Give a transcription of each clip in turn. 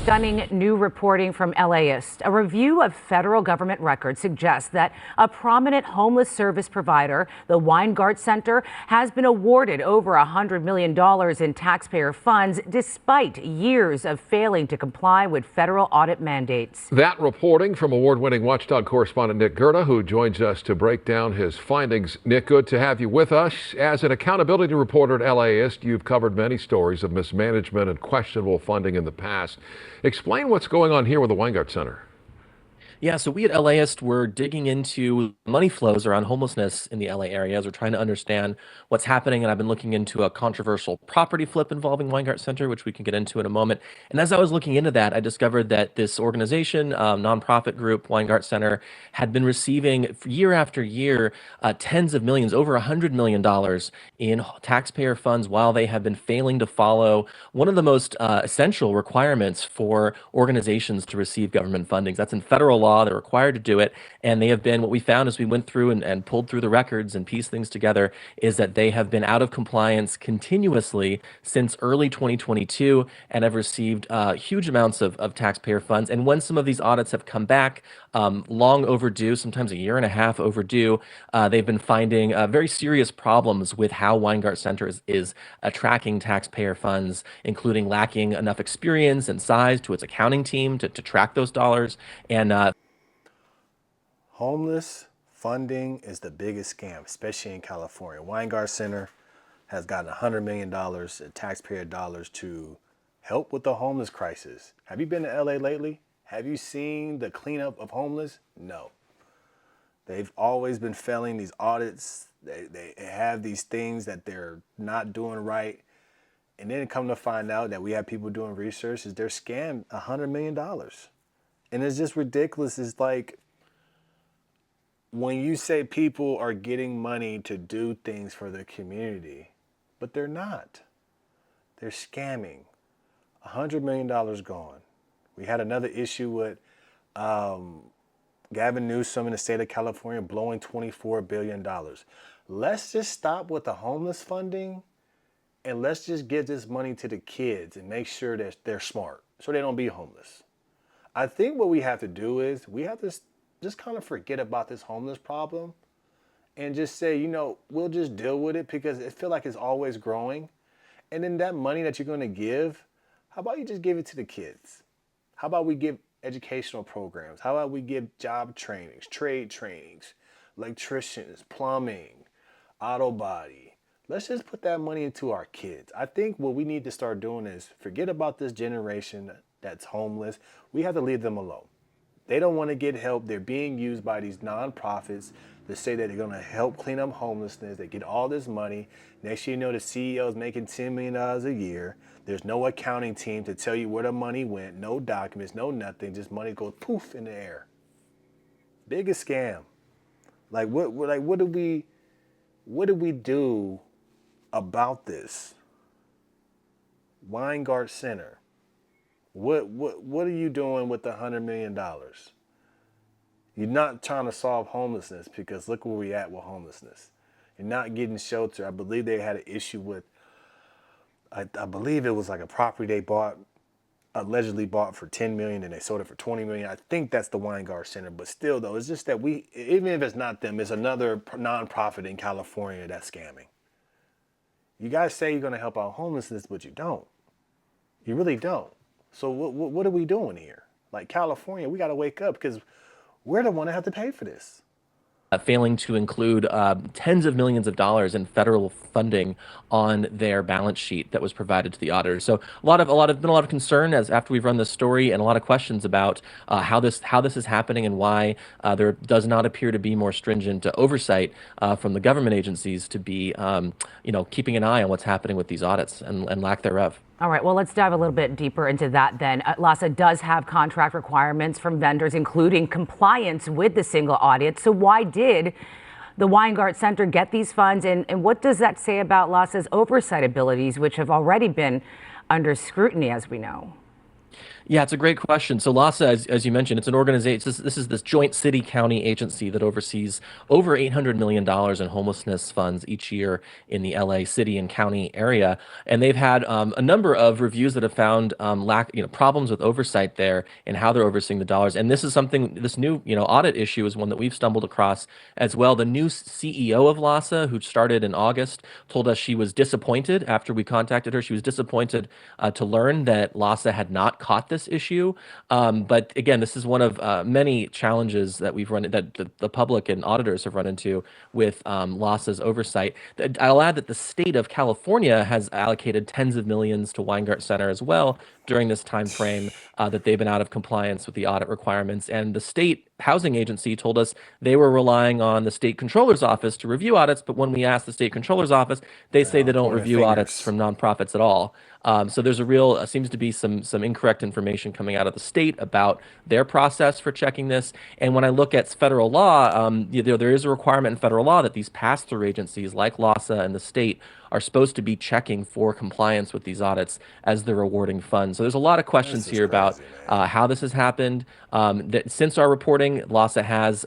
Stunning new reporting from LAist. A review of federal government records suggests that a prominent homeless service provider, the Wiengart Center, has been awarded over $100 million in taxpayer funds despite years of failing to comply with federal audit mandates. That reporting from award-winning Watchdog correspondent Nick Gerda, who joins us to break down his findings. Nick, good to have you with us. As an accountability reporter at LAist, you've covered many stories of mismanagement and questionable funding in the past. Explain what's going on here with the Wiengart Center. Yeah, so we at LAist were digging into money flows around homelessness in the LA area as we're trying to understand what's happening. And I've been looking into a controversial property flip involving Wiengart Center, which we can get into in a moment. And as I was looking into that, I discovered that this organization, nonprofit group, Wiengart Center, had been receiving year after year tens of millions, over $100 million in taxpayer funds while they have been failing to follow one of the most essential requirements for organizations to receive government funding. That's in federal law. They're required to do it. And they have been, what we found as we went through and pulled through the records and pieced things together, is that they have been out of compliance continuously since early 2022 and have received huge amounts of taxpayer funds. And when some of these audits have come back, long overdue, sometimes a year and a half overdue, they've been finding very serious problems with how Wiengart Center is tracking taxpayer funds, including lacking enough experience and size to its accounting team to track those dollars. And homeless funding is the biggest scam, especially in California. Wiengart Center has gotten $100 million in taxpayer dollars to help with the homeless crisis. Have you been to LA lately? Have you seen the cleanup of homeless? No. They've always been failing these audits. They have these things that they're not doing right. And then come to find out that we have people doing research is they're scammed $100 million. And it's just ridiculous. It's like, when you say people are getting money to do things for the community, but they're not. They're scamming. $100 million gone. We had another issue with Gavin Newsom in the state of California blowing $24 billion. Let's just stop with the homeless funding and let's just give this money to the kids and make sure that they're smart so they don't be homeless. I think what we have to do is we have to just kind of forget about this homeless problem and just say, you know, we'll just deal with it because it feels like it's always growing. And then that money that you're going to give, how about you just give it to the kids? How about we give educational programs? How about we give job trainings, trade trainings, electricians, plumbing, auto body? Let's just put that money into our kids. I think what we need to start doing is forget about this generation that's homeless. We have to leave them alone. They don't want to get help. They're being used by these nonprofits to say that they're going to help clean up homelessness. They get all this money. Next thing you know, the CEO is making $10 million a year. There's no accounting team to tell you where the money went. No documents, no nothing. Just money goes poof in the air. Biggest scam. Like what do we do about this? Wiengart Center. What are you doing with the $100 million? You're not trying to solve homelessness because look where we at with homelessness. You're not getting shelter. I believe they had an issue with, I believe it was like a property they allegedly bought for $10 million and they sold it for $20 million. I think that's the Wiengart Center, but still though, it's just that even if it's not them, it's another nonprofit in California that's scamming. You guys say you're gonna help out homelessness, but you don't. You really don't. So what are we doing here? Like California, we got to wake up because we're the one that have to pay for this. Failing to include tens of millions of dollars in federal funding on their balance sheet that was provided to the auditors. So been a lot of concern as after we've run this story and a lot of questions about how this is happening and why there does not appear to be more stringent oversight from the government agencies to be keeping an eye on what's happening with these audits and lack thereof. All right, well, let's dive a little bit deeper into that then. LASA does have contract requirements from vendors, including compliance with the single audit. So why did the Wiengart Center get these funds? And what does that say about LASA's oversight abilities, which have already been under scrutiny, as we know? Yeah, it's a great question. So LASA, as you mentioned, it's an organization. This is this joint city-county agency that oversees over $800 million in homelessness funds each year in the LA city and county area. And they've had a number of reviews that have found problems with oversight there and how they're overseeing the dollars. And this is something, this new, audit issue is one that we've stumbled across as well. The new CEO of LASA, who started in August, told us she was disappointed after we contacted her. She was disappointed to learn that LASA had not caught this issue. But again, this is one of many challenges that we've run that the public and auditors have run into with LASA's oversight. I'll add that the state of California has allocated tens of millions to Wiengart Center as well during this time frame that they've been out of compliance with the audit requirements. And the state housing agency told us they were relying on the state controller's office to review audits, but when we asked the state controller's office, they say they don't Pointing review audits fingers. from nonprofits at all. So there's a real seems to be some incorrect information coming out of the state about their process for checking this. And when I look at federal law, there is a requirement in federal law that these pass-through agencies like LASA and the state are supposed to be checking for compliance with these audits as they're awarding funds. So there's a lot of This questions is here about crazy, man. how this has happened. That since our reporting, LASA has,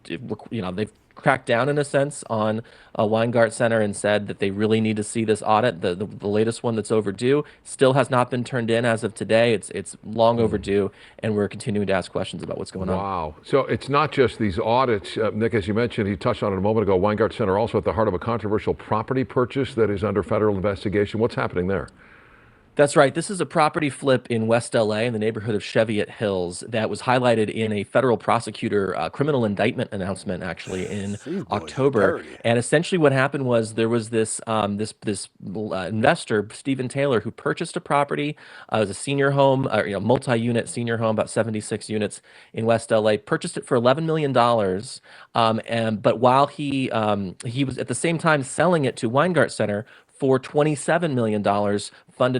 they've cracked down in a sense on Wiengart Center and said that they really need to see this audit. The latest one that's overdue still has not been turned in as of today. It's long overdue, and we're continuing to ask questions about what's going on. Wow. So it's not just these audits. Nick, as you mentioned, he touched on it a moment ago, Wiengart Center also at the heart of a controversial property purchase that is under federal investigation. What's happening there? That's right. This is a property flip in West LA in the neighborhood of Cheviot Hills that was highlighted in a federal prosecutor criminal indictment announcement actually in These boys are October. dirty. And essentially what happened was there was this investor, Stephen Taylor, who purchased a property. It was a senior home, multi-unit senior home, about 76 units in West LA, purchased it for $11 million. But while he was at the same time selling it to Wiengart Center for $27 million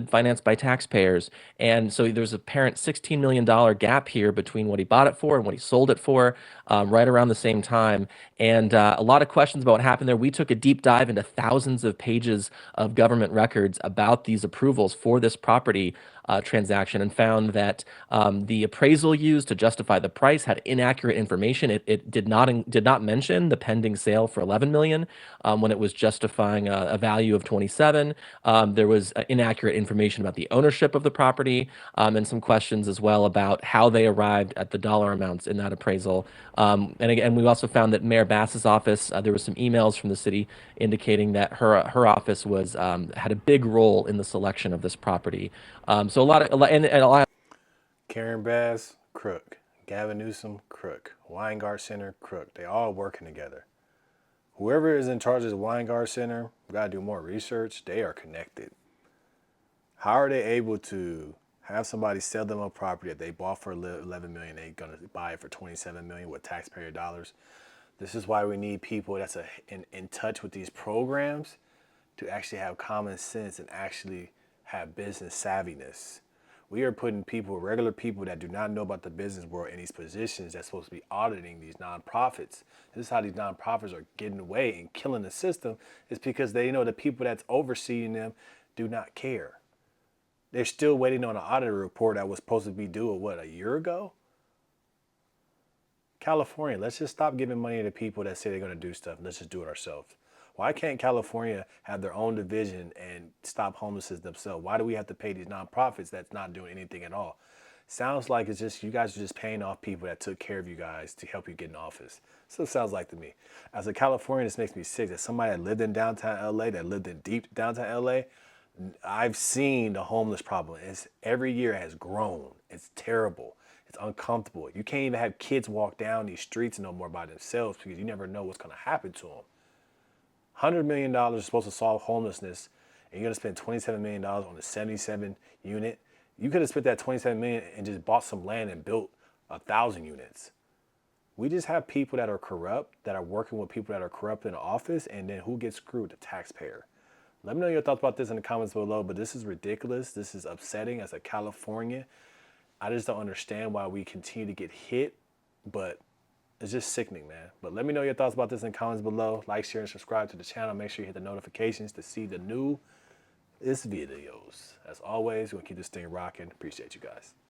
financed by taxpayers. And so there's a apparent $16 million gap here between what he bought it for and what he sold it for right around the same time. And a lot of questions about what happened there. We took a deep dive into thousands of pages of government records about these approvals for this property transaction and found that the appraisal used to justify the price had inaccurate information. It did not mention the pending sale for $11 million when it was justifying a value of 27. There was inaccurate information about the ownership of the property and some questions as well about how they arrived at the dollar amounts in that appraisal. And again, we also found that Mayor Bass's office, there was some emails from the city indicating that her office was had a big role in the selection of this property. So and a lot. Karen Bass, crook. Gavin Newsom, crook. Wiengart Center, crook. They all working together. Whoever is in charge of the Wiengart Center, we gotta do more research. They are connected. How are they able to have somebody sell them a property that they bought for $11 million? They're gonna buy it for $27 million with taxpayer dollars. This is why we need people that's in touch with these programs to actually have common sense and actually have business savviness. We are putting people, regular people that do not know about the business world in these positions that's supposed to be auditing these nonprofits. This is how these nonprofits are getting away and killing the system. It's because they know the people that's overseeing them do not care. They're still waiting on an audit report that was supposed to be due, a year ago? California, let's just stop giving money to people that say they're going to do stuff. Let's just do it ourselves. Why can't California have their own division and stop homelessness themselves? Why do we have to pay these nonprofits that's not doing anything at all? Sounds like it's just you guys are just paying off people that took care of you guys to help you get in office. So it sounds like to me. As a Californian, this makes me sick. As somebody that lived in downtown LA, that lived in deep downtown LA, I've seen the homeless problem. Every year it has grown. It's terrible. It's uncomfortable. You can't even have kids walk down these streets no more by themselves because you never know what's going to happen to them. $100 million is supposed to solve homelessness, and you're going to spend $27 million on a 77 unit. You could have spent that $27 million and just bought some land and built 1,000 units. We just have people that are corrupt, that are working with people that are corrupt in the office, and then who gets screwed? The taxpayer. Let me know your thoughts about this in the comments below, but this is ridiculous. This is upsetting as a Californian. I just don't understand why we continue to get hit, but it's just sickening, man. But let me know your thoughts about this in the comments below. Like, share, and subscribe to the channel. Make sure you hit the notifications to see the new this videos. As always, we're going to keep this thing rocking. Appreciate you guys.